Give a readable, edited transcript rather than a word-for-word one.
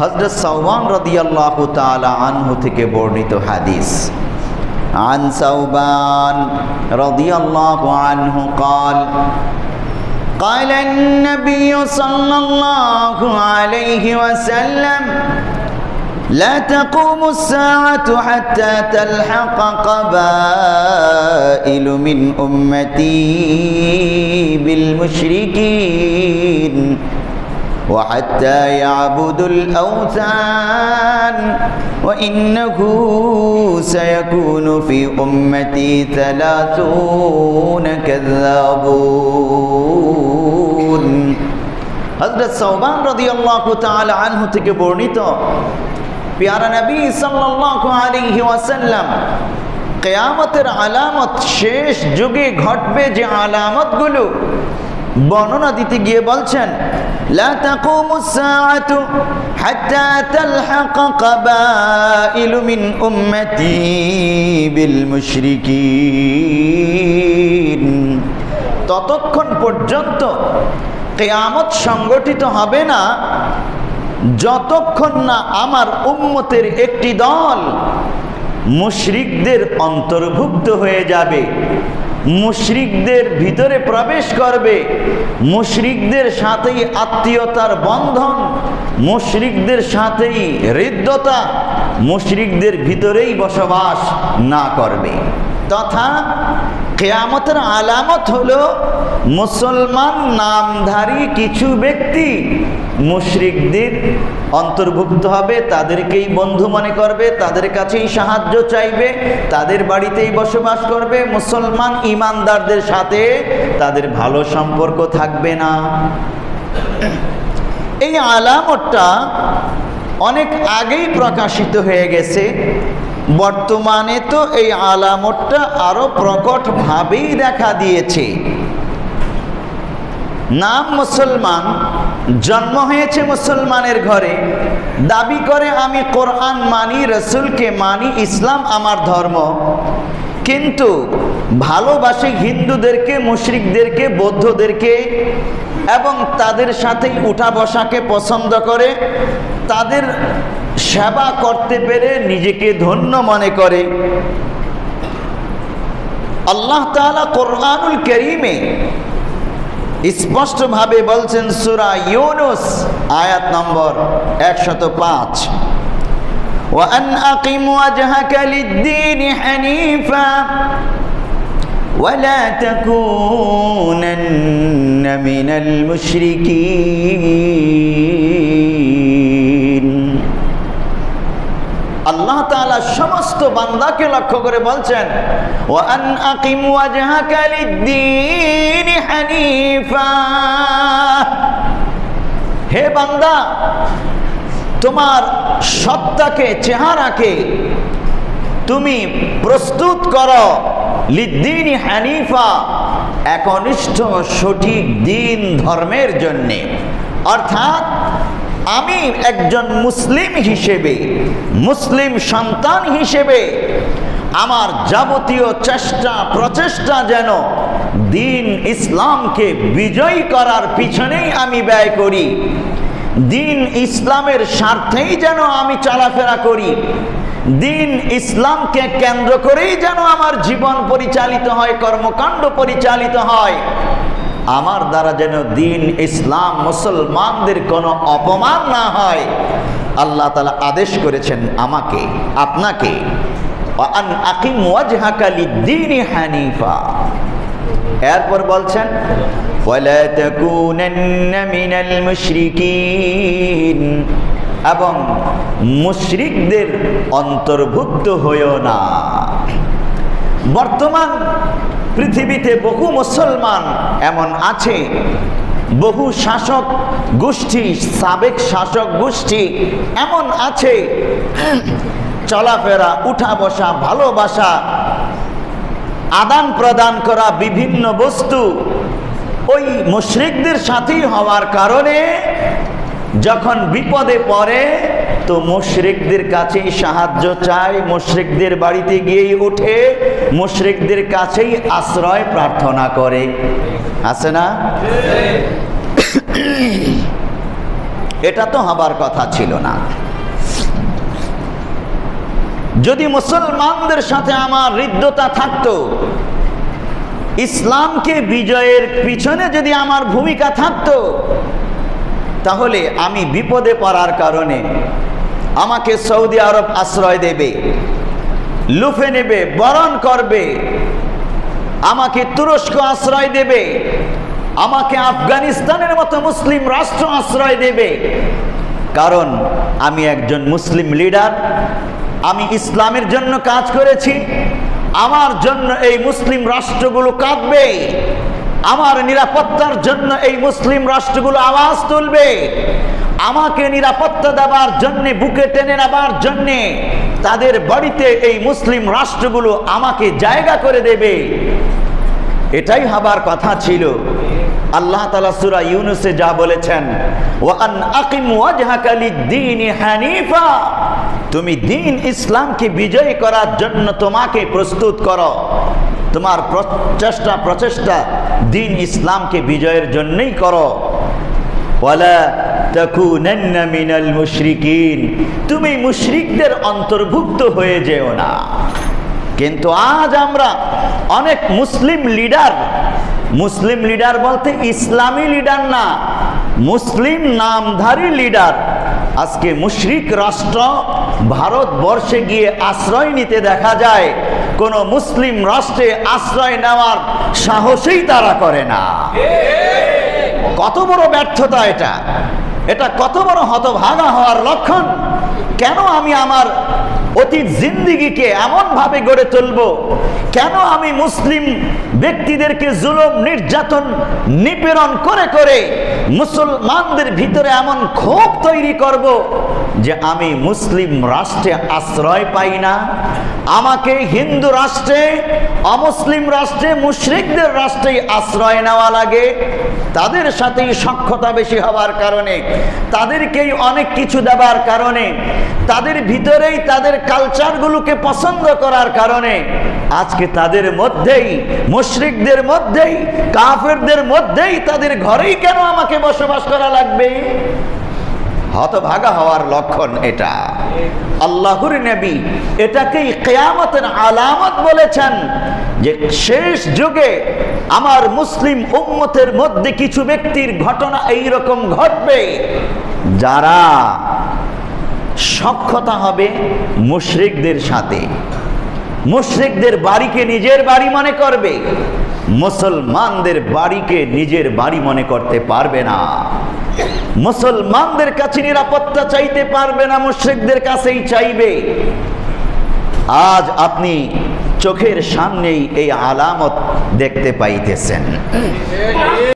হযরত সাওবান রাদিয়াল্লাহু তাআলা আনহু থেকে বর্ণিত হাদিস। আন সাওবান রাদিয়াল্লাহু আনহু قال قال النبي صلى الله عليه وسلم لا تقوم الساعة حتى تلحق قبائل من أمتي بالمشركين وحتى يعبدوا الأوثان وإنه سيكون في أمتي 30 كذابون। হযরত সাওবান রাদিয়াল্লাহু তাআলা আনহু থেকে বর্ণিত, প্যারা নবী সাল্লাল্লাহু আলাইহি ওয়াসাল্লাম কিয়ামতের আলামত, শেষ যুগে ঘটবে যে আলামতগুলো বর্ণনা দিতে গিয়ে বলছেন, লা তাকুমুস সাআতু হাত্তা তালহাকা কাবাইলু মিন উম্মতি বিল মুশরিকিন। ততক্ষণ পর্যন্ত কিয়ামত সংগঠিত হবে না যতক্ষণ না আমার উম্মতের একটি দল মুশরিকদের অন্তর্ভুক্ত হয়ে যাবে, মুশরিকদের ভিতরে প্রবেশ করবে, মুশরিকদের সাথেই আত্মীয়তার বন্ধন, মুশরিকদের সাথেই হৃদ্যতা, মুশরিকদের ভিতরেই বসবাস না করবে। তথা কিয়ামতের আলামত হলো মুসলমান নামধারী কিছু ব্যক্তি মুশরিকদের অন্তর্ভুক্ত হবে, তাদেরকেই বন্ধু মনে করবে, তাদের কাছেই সাহায্য চাইবে, তাদের বাড়িতেই বসবাস করবে। মুসলমান ইমানদারদের সাথে তাদের ভালো সম্পর্ক থাকবে না। এই আলামতটা অনেক আগেই প্রকাশিত হয়ে গেছে। বর্তমানে তো এই আলামতটা আরো প্রকটভাবেই দেখা দিয়েছে। নাম মুসলমান, জন্ম হয়েছে মুসলমানের ঘরে, দাবি করে আমি কোরআন মানি, রসুলকে মানি, ইসলাম আমার ধর্ম, কিন্তু ভালোবাসে হিন্দুদেরকে, মুশরিকদেরকে, বৌদ্ধদেরকে এবং তাদের সাথে উঠা বসাকে পছন্দ করে, তাদের সেবা করতে পেরে নিজেকে ধন্য মনে করে। আল্লাহ তাআলা কোরআনুল কারীমে স্পষ্টভাবে বলছেন, সূরা ইউনূস আয়াত নম্বর 105, وأن أقم وجهك للدين حنيفا ولا تكونن من المشركين। আল্লাহ তাআলা সমস্ত বান্দাকে লক্ষ্য করে বলছেন, وأن أقم وجهك للدين حنيفا। হে বান্দা, তোমার সত্তাকে, চেহারাকে তুমি প্রস্তুত করো লিদ্দীন হানিফা, একনিষ্ঠ সঠিক দিন ধর্মের জন্যে। অর্থাৎ আমি একজন মুসলিম হিসেবে, মুসলিম সন্তান হিসেবে আমার যাবতীয় চেষ্টা প্রচেষ্টা যেন দিন ইসলামকে বিজয়ী করার পিছনেই আমি ব্যয় করি, দিন ইসলামের স্বার্থেই যেন আমি চলাফেরা করি, দিন ইসলামকে কেন্দ্র করেই যেন আমার জীবন পরিচালিত হয়, কর্মকাণ্ড পরিচালিত হয়। আমার দ্বারা যেন দিন ইসলাম, মুসলমানদের কোনো অপমান না হয়, আল্লাহ তাআলা আদেশ করেছেন আমাকে, আপনাকে, আন আকিম ওয়াজহাকা লিদ্দীনি হানিফা। এরপর বলছেন, ওয়ালা তাকুনান্না মিনাল মুশরিকিন, এবং মুশরিকদের অন্তর্ভুক্ত হইও না। বর্তমান পৃথিবীতে বহু মুসলমান এমন আছে, বহু শাসক গোষ্ঠী, সাবেক শাসক গোষ্ঠী এমন আছে, চলাফেরা, উঠা বসা, ভালোবাসা, আদান প্রদান করা বিভিন্ন বস্তু ওই মুশরিকদের সাথেই হওয়ার কারণে যখন বিপদে পড়ে তো মুশরিকদের কাছেই সাহায্য চায়, মুশরিকদের বাড়িতে গিয়েই ওঠে, মুশরিকদের কাছেই আশ্রয় প্রার্থনা করে। আছে না? এটা তো হবার কথা ছিল না। যদি মুসলমানদের সাথে আমার হৃদ্যতা থাকতো, ইসলামকে বিজয়ের পিছনে যদি আমার ভূমিকা থাকতো, তাহলে আমি বিপদে পড়ার কারণে আমাকে সৌদি আরব আশ্রয় দেবে, লুফে নেবে, বরণ করবে, আমাকে তুরস্ক আশ্রয় দেবে, আমাকে আফগানিস্তানের মতো মুসলিম রাষ্ট্র আশ্রয় দেবে, কারণ আমি একজন মুসলিম লিডার, আমি ইসলামের জন্য কাজ করেছি, আমার জন্য এই মুসলিম রাষ্ট্রগুলো কাঁদবে, আমার নিরাপত্তার জন্য এই মুসলিম রাষ্ট্রগুলো আওয়াজ তুলবে, আমাকে নিরাপত্তা দেওয়ার জন্য, বুকে টেনে নেবার জন্য তাদের বাড়িতে এই মুসলিম রাষ্ট্রগুলো আমাকে জায়গা করে দেবে। এটাই হবার কথা ছিল। আল্লাহ তাআলা সূরা ইউনূসে যা বলেছেন, ওয়া আন আকিম ওয়াজহাকা লিদ-দীনি হানিফা, তুমি দ্বীন ইসলামকে বিজয় করার জন্য তোমাকে প্রস্তুত করো, তোমার প্রচেষ্টা দ্বীন ইসলামকে বিজয়ের জন্যই করো। ওয়ালা তাকুনান্না মিনাল মুশরিকিন, তুমি মুশরিকদের অন্তর্ভুক্ত হয়ে যেও না। কিন্তু আজ আমরা অনেক মুসলিম লিডার বলতে ইসলামী লিডার না, মুসলিম নামধারী লিডার, আজকে মুশরিক রাষ্ট্র ভারতবর্ষে গিয়ে আশ্রয় নিতে দেখা যায়, কোন মুসলিম রাষ্ট্রে আশ্রয় নেওয়ার সাহসই তারা করে না। কত বড় ব্যর্থতা এটা! এটা কত বড় হতভাগা হওয়ার লক্ষণ! কেন আমি আমার অতীত জিন্দিগিকে এমন ভাবে গড়ে তুলব? কেন আমি মুসলিম ব্যক্তিদেরকে জুলুম, নির্যাতন, নিপীড়ন করে করে মুসলমানদের ভিতরে এমন ক্ষোভ তৈরি করব যে আমি মুসলিম রাষ্ট্রে আশ্রয় পাই না, আমাকে হিন্দু রাষ্ট্রে, অমুসলিম রাষ্ট্রে, মুশরিকদের রাষ্ট্রে আশ্রয় নেওয়া লাগে? তাদের সাথেই সখ্যতা বেশি হওয়ার কারণে, তাদেরকেই অনেক কিছু দেবার কারণে, তাদের ভিতরেই তাদের কালচারগুলোকে পছন্দ করার কারণে আজকে তাদের মধ্যেই, মুশরিকদের মধ্যেই, কাফেরদের মধ্যেই, তাদের ঘরেই কেন আমাকে বসবাস করা লাগবে? হতভাগা হওয়ার লক্ষণ এটা। আল্লাহর নবী এটাকেই কিয়ামতের আলামত বলেছেন, যে শেষ যুগে আমার মুসলিম উম্মতের মধ্যে কিছু ব্যক্তির ঘটনা এই রকম ঘটবে, যারা সখ্যতা হবে মুশরিকদের সাথে, মুশরিকদের বাড়িকে নিজের বাড়ি মনে করবে, মুসলমানদের বাড়িকে নিজের বাড়ি মনে করতে পারবে না, মুসলমানদের কাছে নিরাপত্তা চাইতে পারবে না, মুশরিকদের কাছেই চাইবে। আজ আপনি চোখের সামনেই এই আলামত দেখতে পাইতেছেন।